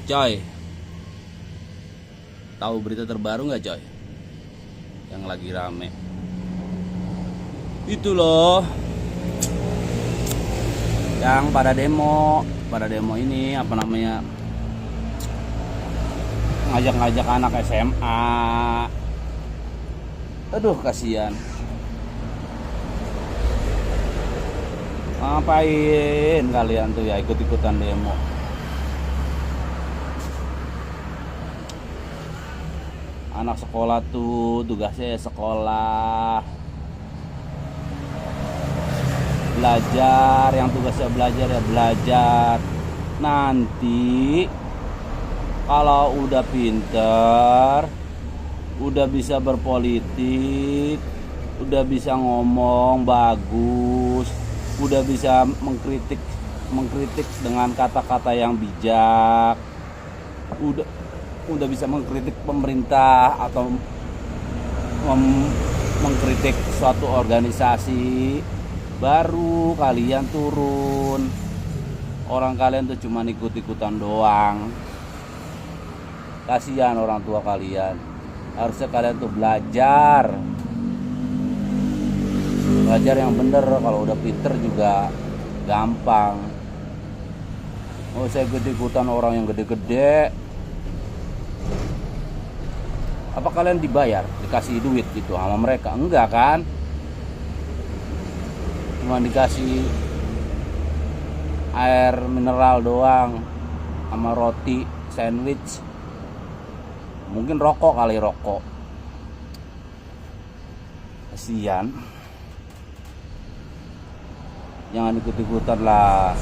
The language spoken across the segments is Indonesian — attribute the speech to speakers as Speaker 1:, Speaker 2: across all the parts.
Speaker 1: Coy, tahu berita terbaru nggak coy? Yang lagi rame itu loh, yang pada demo ini apa namanya, ngajak-ngajak anak SMA. Aduh kasihan. Ngapain kalian tuh ya ikut-ikutan demo? Anak sekolah tuh tugasnya sekolah, belajar, yang tugasnya belajar ya belajar. Nanti kalau udah pinter, udah bisa berpolitik, udah bisa ngomong bagus, udah bisa mengkritik dengan kata-kata yang bijak, udah bisa mengkritik pemerintah atau mengkritik suatu organisasi, baru kalian turun. Orang kalian tuh cuma ikut-ikutan doang. Kasihan orang tua kalian. Harusnya kalian tuh belajar yang bener. Kalau udah pinter juga gampang. Nggak usah ikut-ikutan orang yang gede-gede. Apa kalian dibayar, dikasih duit gitu sama mereka? Enggak kan? Cuma dikasih air mineral doang sama roti sandwich. Mungkin rokok kali, rokok. Kasihan. Jangan ikut-ikutan lah.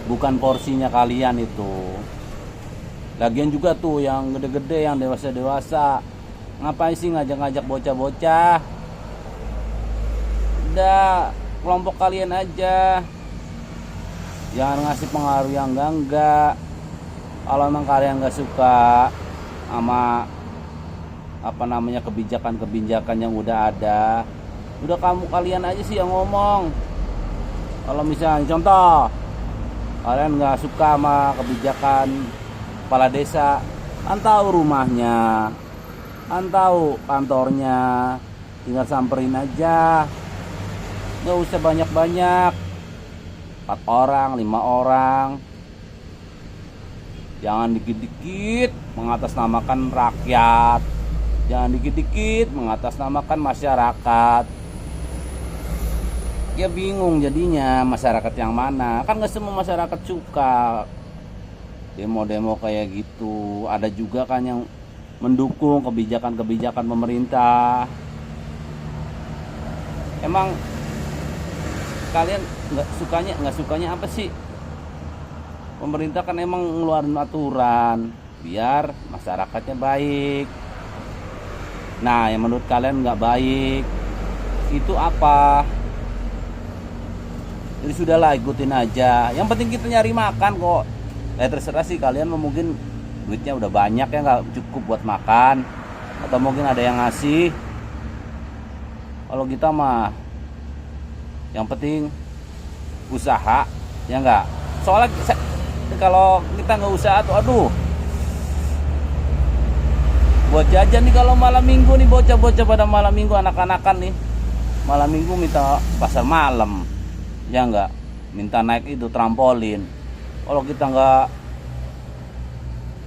Speaker 1: Bukan porsinya kalian itu. Lagian juga tuh yang gede-gede, yang dewasa-dewasa, ngapain sih ngajak-ngajak bocah-bocah? Udah, kelompok kalian aja. Jangan ngasih pengaruh yang enggak. Kalau emang kalian nggak suka sama apa namanya kebijakan-kebijakan yang udah ada, udah kalian aja sih yang ngomong. Kalau misalnya contoh, kalian nggak suka sama kebijakan kepala desa, kan tahu rumahnya, kan tahu kantornya, tinggal samperin aja. Nggak usah banyak-banyak, 4 orang, 5 orang. Jangan dikit-dikit mengatasnamakan rakyat, jangan dikit-dikit mengatasnamakan masyarakat. Ya bingung jadinya, masyarakat yang mana? Kan nggak semua masyarakat suka demo-demo kayak gitu. Ada juga kan yang mendukung kebijakan-kebijakan pemerintah. Emang kalian nggak sukanya apa sih? Pemerintah kan emang ngeluarin aturan biar masyarakatnya baik. Nah, yang menurut kalian nggak baik itu apa? Jadi sudahlah, ikutin aja. Yang penting kita nyari makan kok. Terserah sih kalian, mungkin duitnya udah banyak ya, nggak cukup buat makan, atau mungkin ada yang ngasih. Kalau kita mah yang penting usaha, ya nggak. Soalnya kalau kita nggak usaha tuh aduh, buat jajan nih kalau malam minggu nih, bocah-bocah pada malam minggu, anak-anakan nih malam minggu minta pasar malam, ya nggak, minta naik itu trampolin. Kalau kita nggak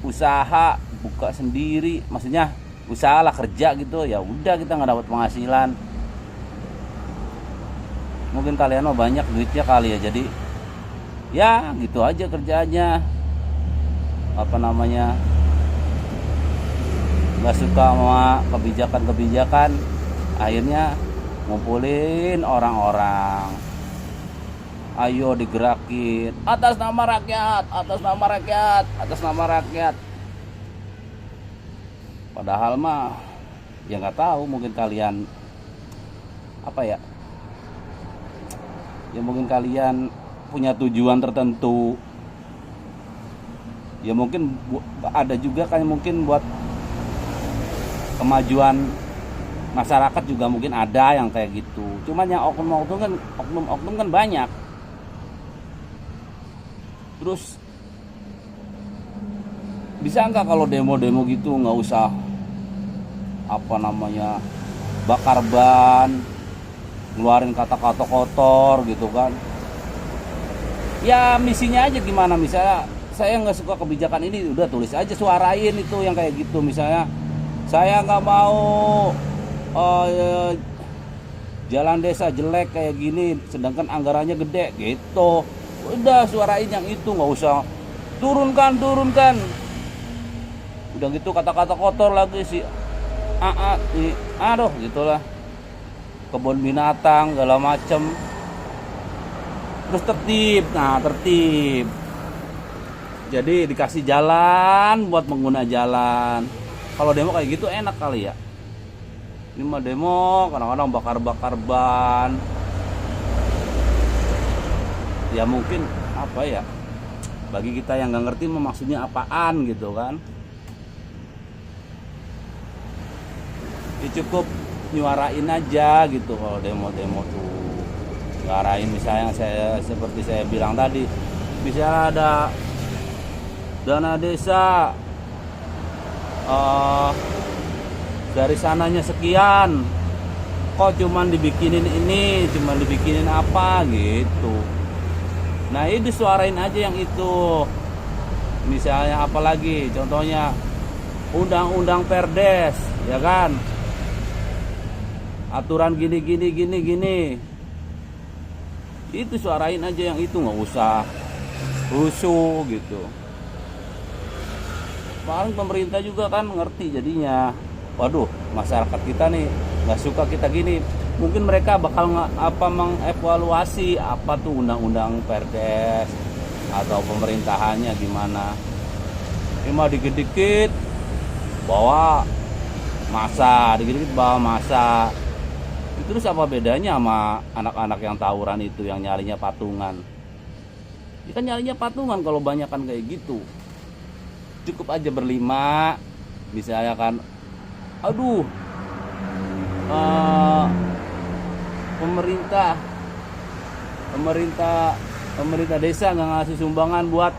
Speaker 1: usaha, buka sendiri, maksudnya usahalah, kerja gitu, ya udah kita nggak dapat penghasilan. Mungkin kalian mah banyak duitnya kali ya, jadi ya gitu aja kerjaannya. Apa namanya, nggak suka sama kebijakan-kebijakan, akhirnya ngumpulin orang-orang. Ayo digerakin atas nama rakyat, atas nama rakyat, atas nama rakyat. Padahal mah ya nggak tahu, mungkin kalian apa ya? Ya mungkin kalian punya tujuan tertentu. Ya mungkin ada juga kan, mungkin buat kemajuan masyarakat juga mungkin ada yang kayak gitu. Cuman yang oknum kan banyak. Terus Bisa nggak kalau demo-demo gitu nggak usah apa namanya bakar ban, ngeluarin kata-kata kotor gitu kan. Ya misinya aja gimana, misalnya saya nggak suka kebijakan ini, udah tulis aja, suarain itu yang kayak gitu. Misalnya saya nggak mau jalan desa jelek kayak gini sedangkan anggarannya gede gitu, udah suarain yang itu, nggak usah turunkan. Udah gitu kata-kata kotor lagi sih, aduh gitulah, kebun binatang segala macem. Terus tertib, jadi dikasih jalan buat pengguna jalan. Kalau demo kayak gitu enak kali ya. Ini mah demo kadang-kadang bakar ban. Ya mungkin apa ya, bagi kita yang nggak ngerti maksudnya apaan gitu kan. Ya cukup nyuarain aja gitu kalau demo-demo tuh. Nyuarain misalnya seperti saya bilang tadi, misalnya ada dana desa dari sananya sekian, kok cuman dibikinin ini, cuman dibikinin apa gitu. Nah ini disuarain aja yang itu. Misalnya apalagi contohnya undang-undang perdes ya kan, aturan gini, itu suarain aja yang itu, nggak usah rusuh gitu. Paling pemerintah juga kan ngerti jadinya, waduh masyarakat kita nih nggak suka kita gini, mungkin mereka bakal mengevaluasi apa tuh undang-undang perdes atau pemerintahannya gimana. Ini mah dikit-dikit bawa masa, terus apa bedanya sama anak-anak yang tawuran itu yang nyarinya patungan? Ini kan nyarinya patungan kalau banyakan kayak gitu. Cukup aja berlima, misalnya kan, aduh pemerintah desa nggak ngasih sumbangan buat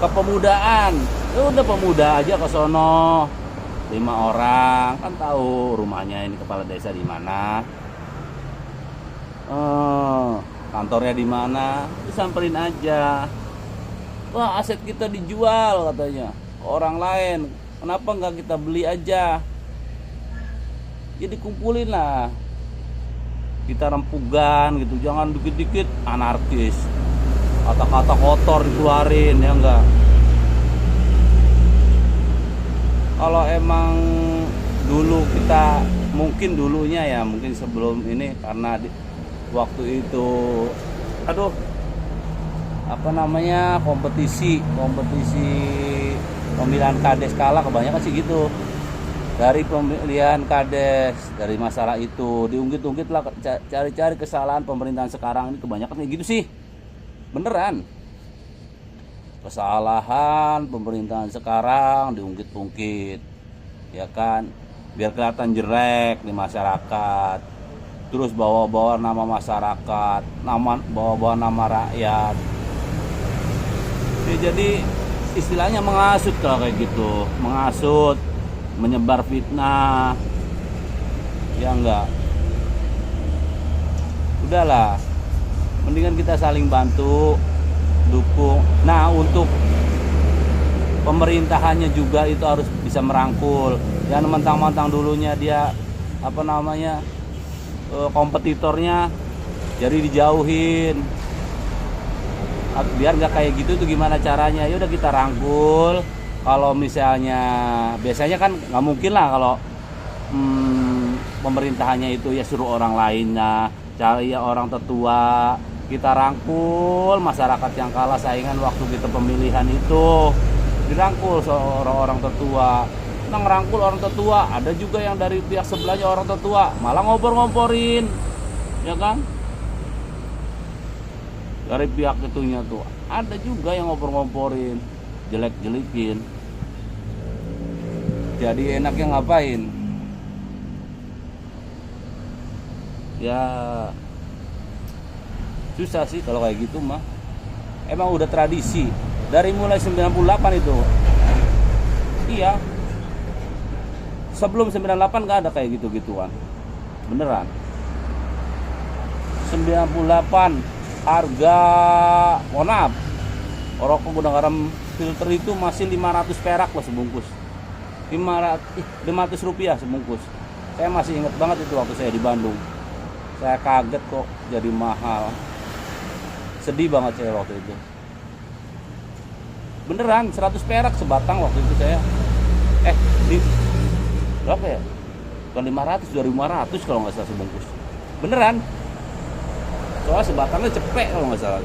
Speaker 1: kepemudaan. Ya udah pemuda aja ke sono 5 orang, kan tahu rumahnya ini kepala desa di mana, kantornya di mana, disamperin aja. Wah aset kita dijual katanya ke orang lain, kenapa nggak kita beli aja? Jadi kumpulin lah, kita rempugan gitu, jangan dikit-dikit anarkis, kata-kata kotor dikeluarin ya enggak. Kalau emang dulu kita, mungkin dulunya ya, mungkin sebelum ini, karena waktu itu aduh apa namanya kompetisi pemilihan kades kalah, kebanyakan sih gitu. Dari pemilihan kades, dari masalah itu diungkit-ungkit lah, cari-cari kesalahan pemerintahan sekarang ini, kebanyakan kayak gitu sih, beneran. Kesalahan pemerintahan sekarang diungkit-ungkit ya kan, biar kelihatan jelek di masyarakat, terus bawa-bawa nama masyarakat, bawa-bawa nama rakyat ya. Jadi istilahnya menghasut kalau kayak gitu, menghasut, menyebar fitnah ya enggak. Udahlah, mendingan kita saling bantu, dukung. Nah untuk pemerintahannya juga itu harus bisa merangkul, jangan mentang-mentang dulunya dia apa namanya kompetitornya jadi dijauhin. Biar nggak kayak gitu tuh gimana caranya, ya udah kita rangkul. Kalau misalnya biasanya kan nggak mungkin lah kalau pemerintahannya itu ya suruh orang lainnya, cari ya orang tetua. Kita rangkul masyarakat yang kalah saingan waktu kita pemilihan itu, dirangkul orang-orang tetua. Kita ngerangkul orang tetua, ada juga yang dari pihak sebelahnya orang tetua malah ngompor-ngomporin ya kan. Dari pihak itunya tuh ada juga yang ngompor-ngomporin, jelek-jelekin. Jadi enaknya ngapain ya, susah sih kalau kayak gitu mah. Emang udah tradisi dari mulai 98 itu Iya. Sebelum 98 nggak ada kayak gitu-gituan. Beneran. 98 harga, mohon maaf, rokok gudang garam filter itu masih 500 perak loh sebungkus. 500 rupiah sebungkus. Saya masih ingat banget itu waktu saya di Bandung. Saya kaget kok jadi mahal. Sedih banget saya waktu itu. Beneran 100 perak sebatang waktu itu saya. Di berapa ya? Bukan 500, 2500 kalau nggak salah sebungkus. Beneran. Soalnya sebatangnya cepet kalau nggak salah.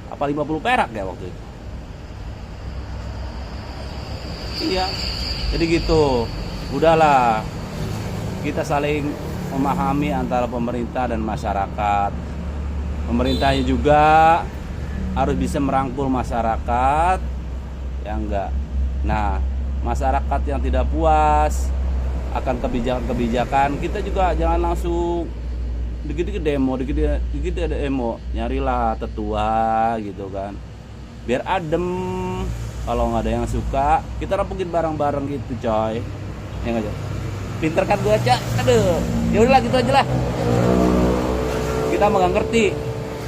Speaker 1: Apa 50 perak ya waktu itu? Iya. Jadi gitu. Udahlah. Kita saling memahami antara pemerintah dan masyarakat. Pemerintahnya juga harus bisa merangkul masyarakat. Ya enggak. Nah, masyarakat yang tidak puas akan kebijakan-kebijakan, kita juga jangan langsung dikit-dikit ada demo, nyarilah tetua gitu kan, biar adem. Kalau nggak ada yang suka, kita rampukin bareng-bareng gitu coy, ya nggak aja. Pinter kan gua aja, aduh, ya udahlah gitu aja lah. Kita mah nggak ngerti,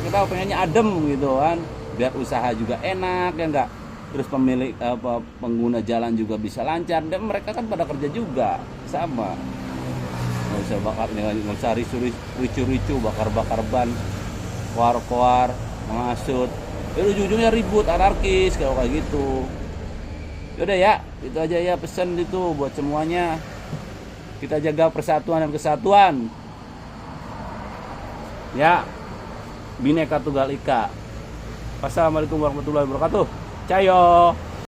Speaker 1: kita pengennya adem gitu kan, biar usaha juga enak ya enggak. Terus pemilik pengguna jalan juga bisa lancar, dan mereka kan pada kerja juga sama. Nggak usah nggak usah ricu bakar ban, koar mengasut, ujung-ujungnya ribut anarkis kalau kayak gitu. Yaudah ya, itu aja ya pesan itu buat semuanya. Kita jaga persatuan dan kesatuan ya, Bhinneka Tunggal Ika. Wassalamualaikum warahmatullahi wabarakatuh. Cayo.